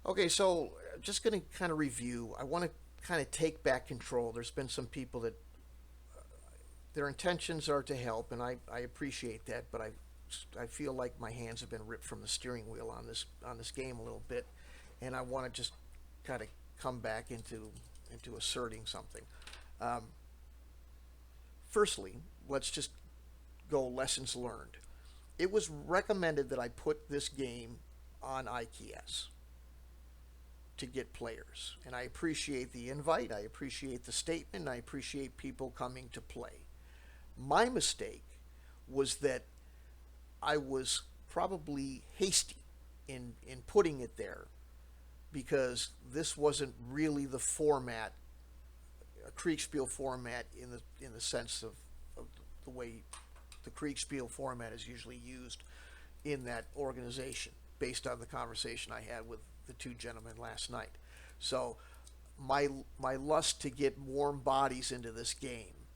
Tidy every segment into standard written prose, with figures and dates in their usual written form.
Okay, so just going to kind of review. I want to kind of take back control. There's been some people that their intentions are to help, and I appreciate that, but I feel like my hands have been ripped from the steering wheel on this game a little bit, and I want to just kind of come back into asserting something. Um, Firstly, let's just go lessons learned. It was recommended that I put this game on IKS to get players. And I appreciate the invite, I appreciate the statement, I appreciate people coming to play. My mistake was that I was probably hasty in putting it there because this wasn't really the format, a Kriegspiel format in the sense of the way the Kriegspiel format is usually used in that organization, based on the conversation I had with the two gentlemen last night. So my lust to get warm bodies into this game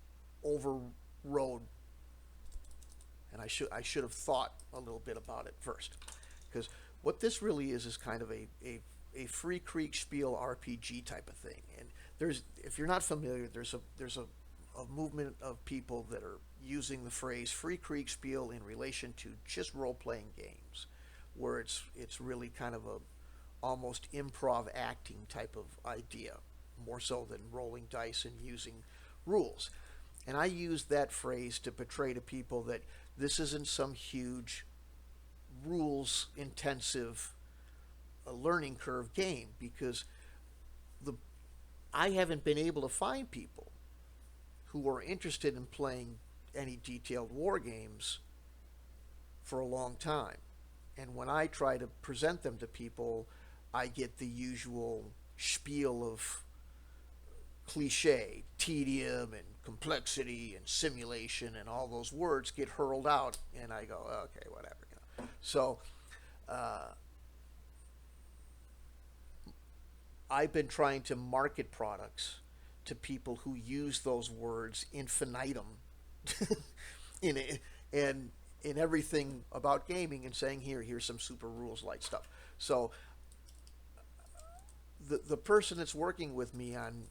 overrode, and I should have thought a little bit about it first, because what this really is kind of a free Kriegspiel RPG type of thing. And there's, if you're not familiar, there's a movement of people that are using the phrase free Kriegspiel in relation to just role playing games, where it's really kind of a almost improv acting type of idea, more so than rolling dice and using rules. And I use that phrase to portray to people that this isn't some huge rules intensive learning curve game, because the I haven't been able to find people who are interested in playing any detailed war games for a long time. And when I try to present them to people, I get the usual spiel of cliche, tedium and complexity and simulation, and all those words get hurled out, and I go, okay, whatever. So uh, I've been trying to market products to people who use those words infinitum in it, and in everything about gaming, and saying here's some super rules light stuff. So the person that's working with me on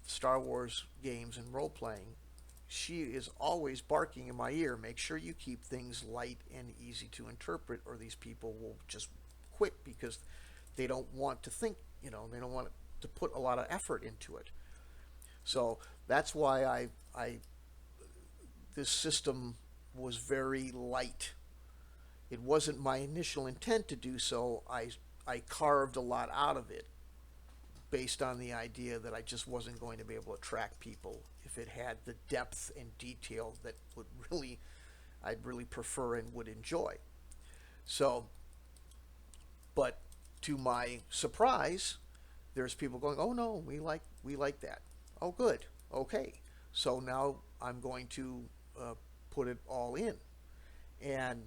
Star Wars games and role playing, she is always barking in my ear, make sure you keep things light and easy to interpret, or these people will just quit because they don't want to think, they don't want to put a lot of effort into it. So that's why I this system was very light. It wasn't my initial intent to do so. I carved a lot out of it based on the idea that I just wasn't going to be able to attract people if it had the depth and detail that I'd really prefer and would enjoy. So, but to my surprise, there's people going, "Oh no, we like that." Oh, good. Okay. So now I'm going to put it all in, and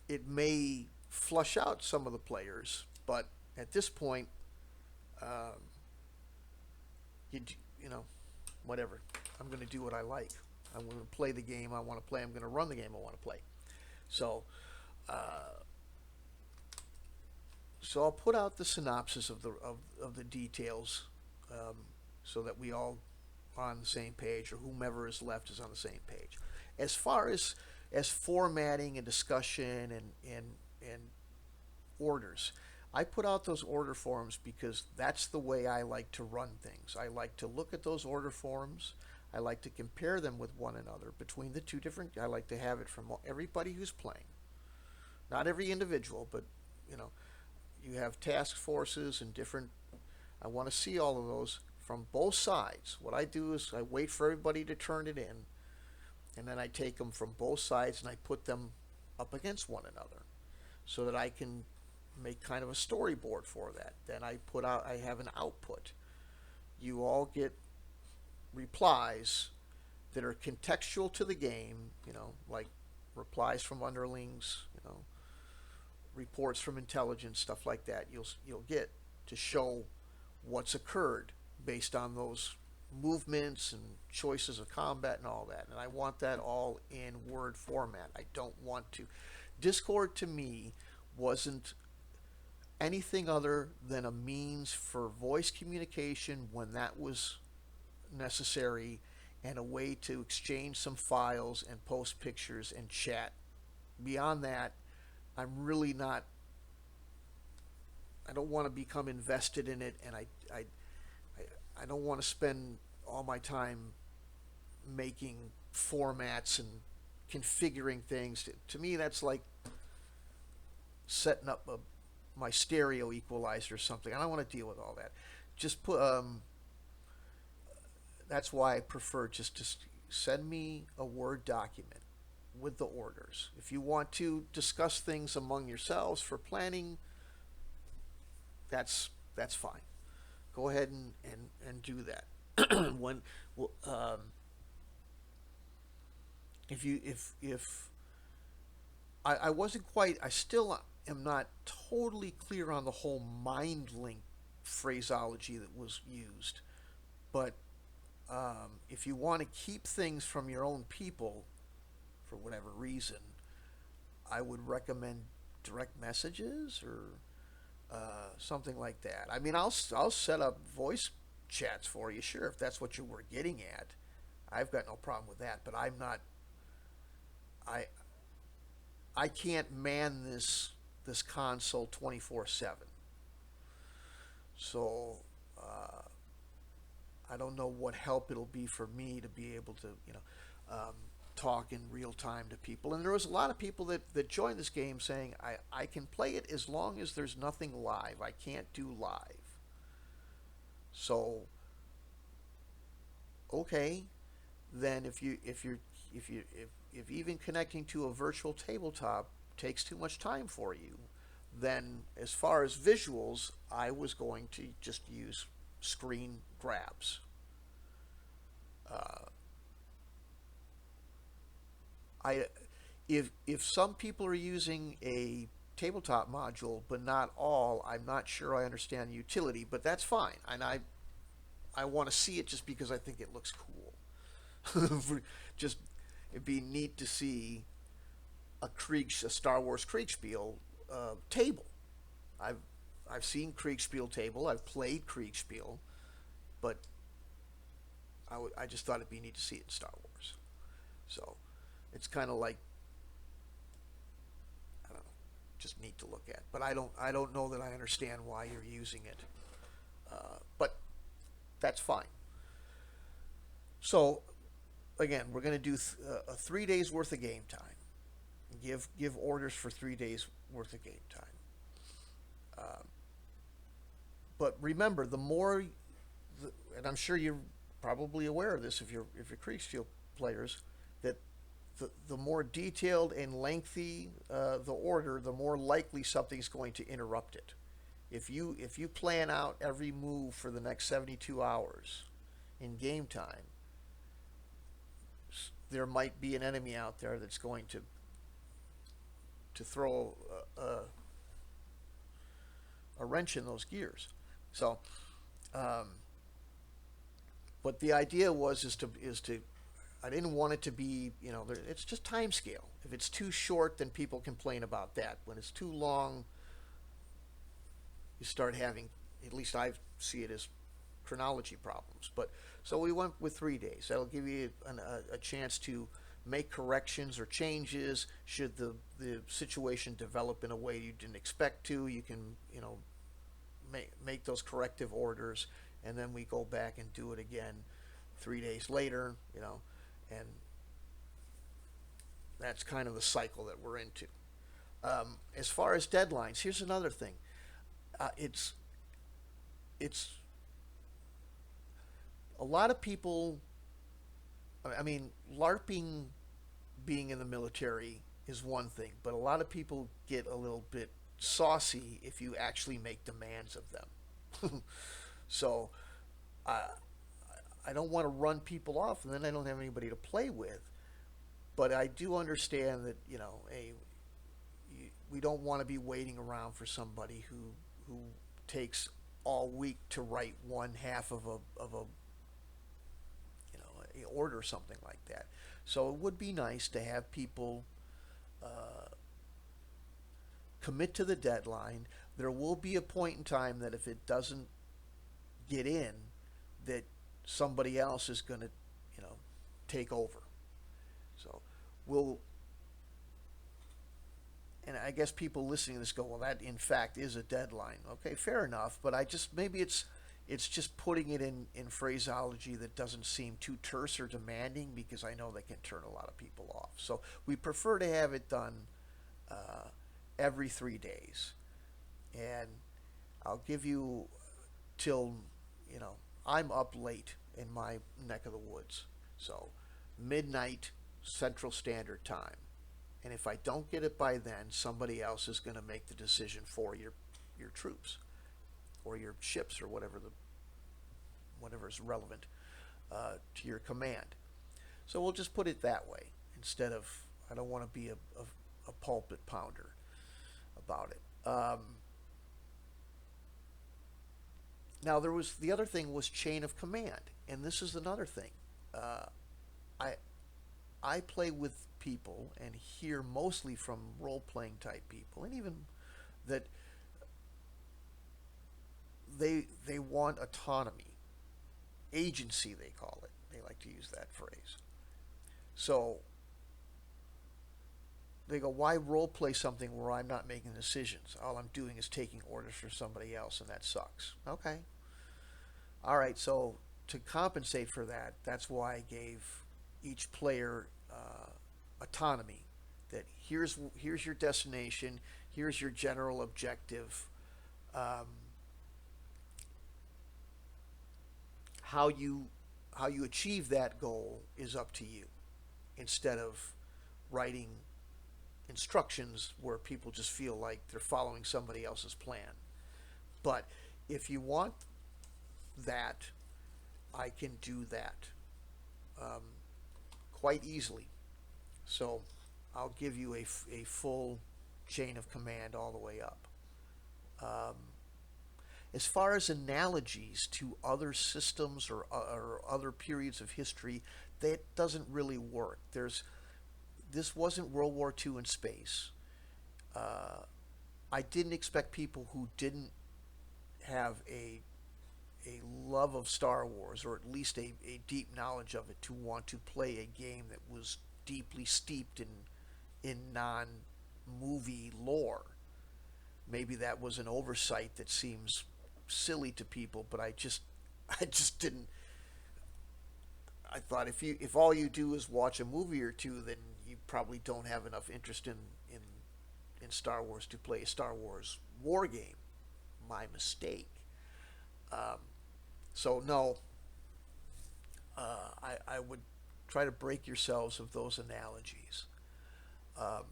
it may flush out some of the players, but at this point, um, you you know, whatever. I'm going to do what I like. I'm going to play the game I want to play. I'm going to run the game I want to play. So, uh, so I'll put out the synopsis of the details, um, so that we all are on the same page, or whomever is left is on the same page. As far as formatting and discussion and orders, I put out those order forms because that's the way I like to run things. I like to look at those order forms. I like to compare them with one another between the two different. I like to have it from everybody who's playing, not every individual, but you know, you have task forces and different. I want to see all of those from both sides. What I do is I wait for everybody to turn it in, and then I take them from both sides and I put them up against one another so that I can make kind of a storyboard for that. Then I have an output. You all get replies that are contextual to the game, like replies from underlings, reports from intelligence, stuff like that. You'll get to show what's occurred based on those movements and choices of combat and all that. And I want that all in Word format. I don't want to. Discord to me wasn't anything other than a means for voice communication when that was necessary, and a way to exchange some files and post pictures and chat. Beyond that, I'm really not. I don't want to become invested in it, and I don't want to spend all my time making formats and configuring things. To me, that's like setting up my stereo equalizer or something. I don't want to deal with all that. Just put. That's why I prefer just to send me a Word document with the orders. If you want to discuss things among yourselves for planning, that's fine. Go ahead and do that. When well, if I wasn't quite, I still am not totally clear on the whole mind link phraseology that was used, but if you want to keep things from your own people for whatever reason, I would recommend direct messages or something like that. I mean, I'll set up voice chats for you, sure, if that's what you were getting at. I've got no problem with that, but I'm not. I I can't man this console 24/7. So I don't know what help it'll be for me to be able to, talk in real time to people. And there was a lot of people that joined this game saying, I can play it as long as there's nothing live. I can't do live. So okay, then if even connecting to a virtual tabletop takes too much time for you, then as far as visuals, I was going to just use screen grabs. Uh, I if some people are using a tabletop module, but not all, I'm not sure I understand the utility, but that's fine. And I want to see it just because I think it looks cool. Just it'd be neat to see a Star Wars Kriegspiel table. I've I've seen Kriegspiel table. I've played Kriegspiel, but I just thought it'd be neat to see it in Star Wars. So it's kind of like, I don't know, just neat to look at. But I don't know that I understand why you're using it. But that's fine. So again, we're going to do a 3 days worth of game time. Give orders for 3 days worth of game time. Uh, but remember, and I'm sure you're probably aware of this if you're Kriegspiel players, that the more detailed and lengthy the order, the more likely something's going to interrupt it. If you plan out every move for the next 72 hours in game time, there might be an enemy out there that's going to throw a wrench in those gears. So, um, but the idea is to I didn't want it to be, it's just time scale. If it's too short, then people complain about that. When it's too long, you start having, at least I see it as chronology problems. But so we went with 3 days. That'll give you a chance to make corrections or changes should the situation develop in a way you didn't expect to. You can make those corrective orders, and then we go back and do it again 3 days later. And that's kind of the cycle that we're into. As far as deadlines, here's another thing. It's a lot of people. I mean, LARPing, being in the military is one thing, but a lot of people get a little bit saucy if you actually make demands of them. So I don't want to run people off, and then I don't have anybody to play with. But I do understand that we don't want to be waiting around for somebody who takes all week to write one half of a order, something like that. So it would be nice to have people commit to the deadline. there will be a point in time that if it doesn't get in, that somebody else is going to, you know, take over. So we'll, and I guess people listening to this go, well, that in fact is a deadline. Okay, fair enough, but I just, maybe it's just putting it in phraseology that doesn't seem too terse or demanding, because I know they can turn a lot of people off. So we prefer to have it done uh, every 3 days, and I'll give you till, you know, I'm up late in my neck of the woods, so midnight Central Standard Time. And if I don't get it by then, somebody else is going to make the decision for your troops or your ships or whatever is relevant to your command. So we'll just put it that way instead of, I don't want to be a pulpit pounder about it. Now there was, the other thing was chain of command, and this is another thing. Uh, I I play with people and hear mostly from role playing type people, and even that they want autonomy, agency they call it. They like to use that phrase. So they go, why role play something where I'm not making decisions? All I'm doing is taking orders for somebody else, and that sucks. Okay. All right. So to compensate for that, that's why I gave each player autonomy. That here's your destination. Here's your general objective. Um, how you how you achieve that goal is up to you. Instead of writing instructions where people just feel like they're following somebody else's plan. But if you want that, I can do that um, quite easily. So I'll give you a full chain of command all the way up. Um, as far as analogies to other systems or other periods of history, that doesn't really work. This wasn't World War II in space. Uh, I didn't expect people who didn't have a love of Star Wars, or at least a deep knowledge of it, to want to play a game that was deeply steeped in non movie lore. Maybe that was an oversight that seems silly to people, but I just didn't. I thought if all you do is watch a movie or two, then you probably don't have enough interest in Star Wars to play a Star Wars war game. My mistake. Um, so no, I would try to break yourselves of those analogies. Um,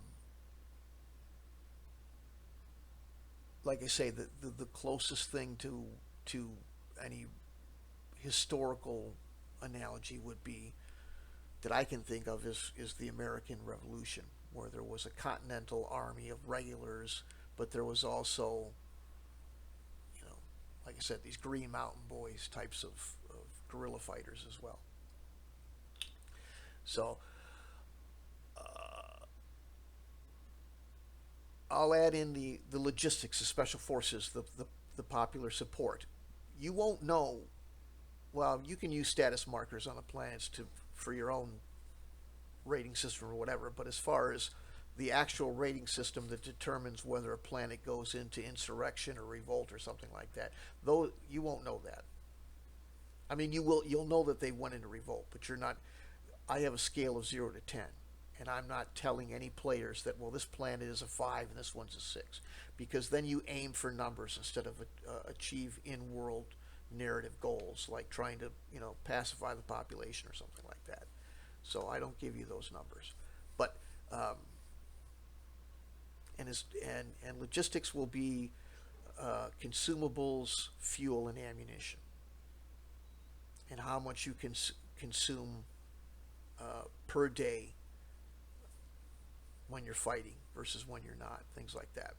like I say, the closest thing to any historical analogy would be, that I can think of, is the American Revolution, where there was a continental army of regulars, but there was also, you know, like I said, these Green Mountain Boys types of guerrilla fighters as well. So I'll add in the logistics, the special forces, the popular support. You won't know. Well, you can use status markers on the planets for your own rating system or whatever, but as far as the actual rating system that determines whether a planet goes into insurrection or revolt or something like that, though you won't know that. I mean, you'll know that they went into revolt, but you're not. I have a scale of 0 to 10, and I'm not telling any players that, well, this planet is a 5 and this one's a 6, because then you aim for numbers instead of achieve in-world narrative goals, like trying to, you know, pacify the population or something like that. So I don't give you those numbers. But and logistics will be consumables, fuel, and ammunition, and how much you can consume per day when you're fighting versus when you're not, things like that.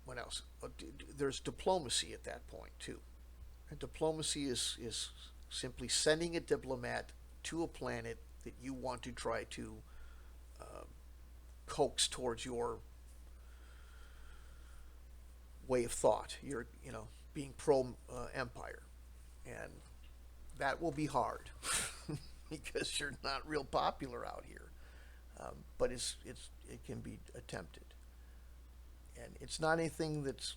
What else? There's diplomacy at that point too, and diplomacy is simply sending a diplomat to a planet that you want to try to coax towards your way of thought. You're, being pro empire, and that will be hard because you're not real popular out here. But it can be attempted, and it's not anything that's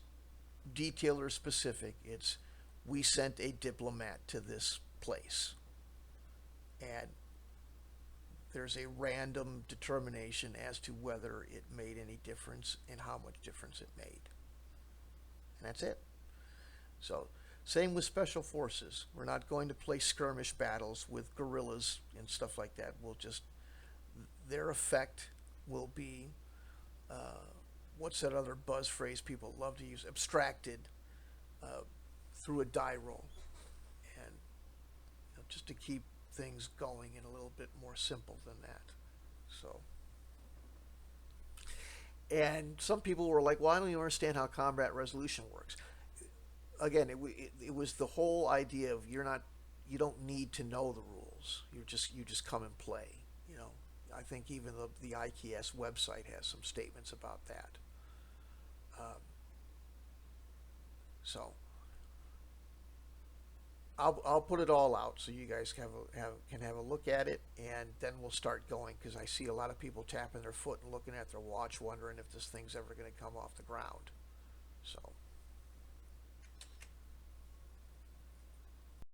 detailed or specific. It's we sent a diplomat to this place, and there's a random determination as to whether it made any difference and how much difference it made. And that's it. So, same with special forces. We're not going to play skirmish battles with guerrillas and stuff like that. Their effect will be, what's that other buzz phrase people love to use? Abstracted through a die roll. And just to keep things going and a little bit more simple than that. So, and some people were like, well, I don't even understand how combat resolution works. Again, it was the whole idea of you don't need to know the rules. You just come and play. I think even the IKS website has some statements about that. So I'll put it all out so you guys can have a look at it, and then we'll start going, because I see a lot of people tapping their foot and looking at their watch, wondering if this thing's ever going to come off the ground. So.